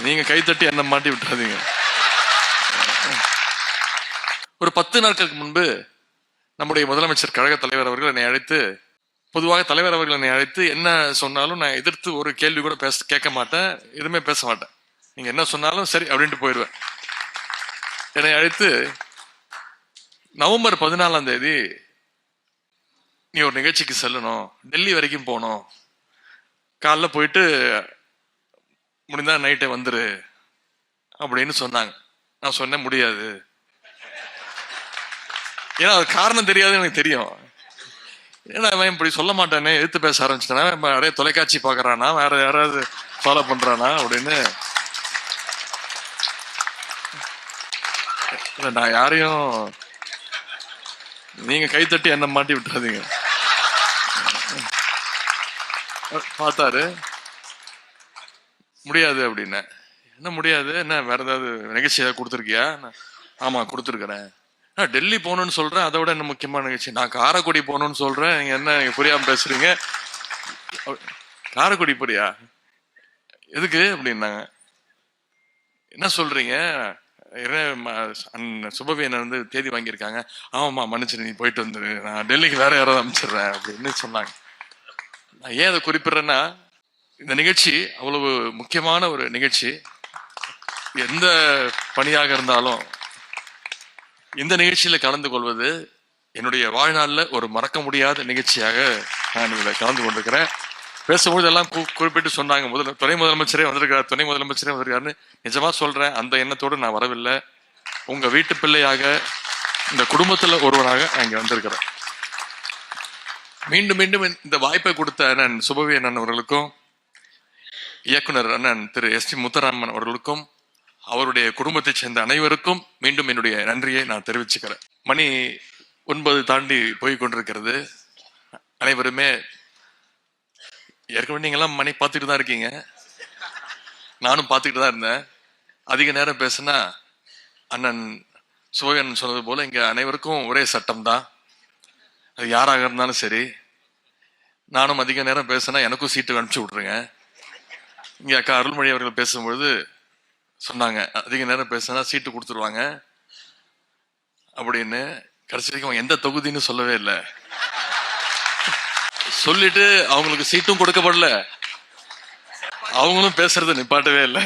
நீங்க கைத்தட்டி என்ன மாட்டி விட்டுறாதீங்க. ஒரு 10 நாட்களுக்கு முன்பு நம்முடைய முதலமைச்சர் கழக தலைவர் அவர்கள் என்னை அழைத்து, பொதுவாக தலைவர் அவர்கள் என்னை அழைத்து என்ன சொன்னாலும் நான் எதிர்த்து ஒரு கேள்வி கூட கேட்க மாட்டேன், எதுவுமே பேச மாட்டேன். நீங்க என்ன சொன்னாலும் சரி அப்படின்ட்டு போயிடுவேன். என்னை அழைத்து நவம்பர் 14ஆம் தேதி நீ ஒரு நிகழ்ச்சிக்கு செல்லணும், டெல்லி வரைக்கும் போகணும், காலைல போயிட்டு முடிந்தா நைட்டே வந்துரு அப்படின்னு சொன்னாங்க. நான் சொன்னேன் முடியாது. ஏன்னா அது காரணம் தெரியாது எனக்கு தெரியும். ஏன்னா அவன் இப்படி சொல்ல மாட்டானே, எடுத்து பேச ஆரம்பிச்சிட்டானா, நிறைய தொலைக்காட்சி பாக்குறானா, வேற யாராவது ஃபாலோ பண்றானா அப்படின்னு. நான் யாரையும் நீங்க கைத்தட்டி என்ன மாட்டி விட்டுறாதீங்க. பார்த்தாரு, முடியாது அப்படின்னு. என்ன முடியாது, என்ன வேற ஏதாவது நிகழ்ச்சி ஏதாவது கொடுத்துருக்கியா? ஆமா கொடுத்துருக்கிறேன். நான் டெல்லி போகணும்னு சொல்றேன், அதை விட என்ன முக்கியமான நிகழ்ச்சி? நான் காரைக்குடி போகணும்னு சொல்றேன், நீங்க என்ன புரியாம பேசுறீங்க? காரைக்குடி புரியா எதுக்கு அப்படின்னாங்க. என்ன சொல்றீங்க? சுபவி என்ன வந்து தேதி வாங்கியிருக்காங்க. ஆமாம்மா மன்னிச்சிரு, நீ போயிட்டு வந்துரு, நான் டெல்லிக்கு வேற யாராவது அனுப்பிச்சிடுறேன் அப்படின்னு சொன்னாங்க. நான் ஏன் அதை குறிப்பிடுறேன்னா, இந்த நிகழ்ச்சி அவ்வளவு முக்கியமான ஒரு நிகழ்ச்சி. எந்த பணியாக இருந்தாலும் இந்த நிகழ்ச்சியில கலந்து கொள்வது என்னுடைய வாழ்நாளில் ஒரு மறக்க முடியாத நிகழ்ச்சியாக நான் இதில் கலந்து கொண்டிருக்கிறேன். பேசும்போது எல்லாம் குறிப்பிட்டு சொன்னாங்க, துணை முதலமைச்சரே வந்திருக்காரு, துணை முதலமைச்சரே வந்திருக்காருன்னு. நிஜமா சொல்றேன், அந்த எண்ணத்தோடு நான் வரவில்லை. உங்க வீட்டு பிள்ளையாக, இந்த குடும்பத்துல ஒருவராக நான் இங்க வந்திருக்கிறேன். மீண்டும் மீண்டும் இந்த வாய்ப்பை கொடுத்த அண்ணன் சுபவி அண்ணன் அவர்களுக்கும், இயக்குனர் அண்ணன் திரு எஸ்.டி. முத்துராமன் அவர்களுக்கும், அவருடைய குடும்பத்தை சேர்ந்த அனைவருக்கும் மீண்டும் என்னுடைய நன்றியை நான் தெரிவிச்சுக்கிறேன். மணி 9 தாண்டி போய் கொண்டிருக்கிறது. அனைவருமே ஏற்கனவே நீங்கெல்லாம் மணி பார்த்துட்டு தான் இருக்கீங்க, நானும் பார்த்துக்கிட்டு தான் இருந்தேன். அதிக நேரம் பேசுனா அண்ணன் சுபகன் சொன்னது போல இங்க அனைவருக்கும் ஒரே சட்டம் தான், அது யாராக இருந்தாலும் சரி. நானும் அதிக நேரம் பேசினா எனக்கும் சீட்டு அனுப்பிச்சு விட்ருங்க. இங்க அக்கா அருள்மொழி அவர்கள் பேசும்பொழுது சொன்னாங்க, அதிக நேரம் பேசினா சீட்டு கொடுத்துருவாங்க அப்படின்னு. கடைசி வரைக்கும் எந்த தொகுதின்னு சொல்லவே இல்லை. சொல்லிட்டு அவங்களுக்கு சீட்டும் கொடுக்கப்படல, அவங்களும் பேசுறது நிப்பாட்டவே இல்லை.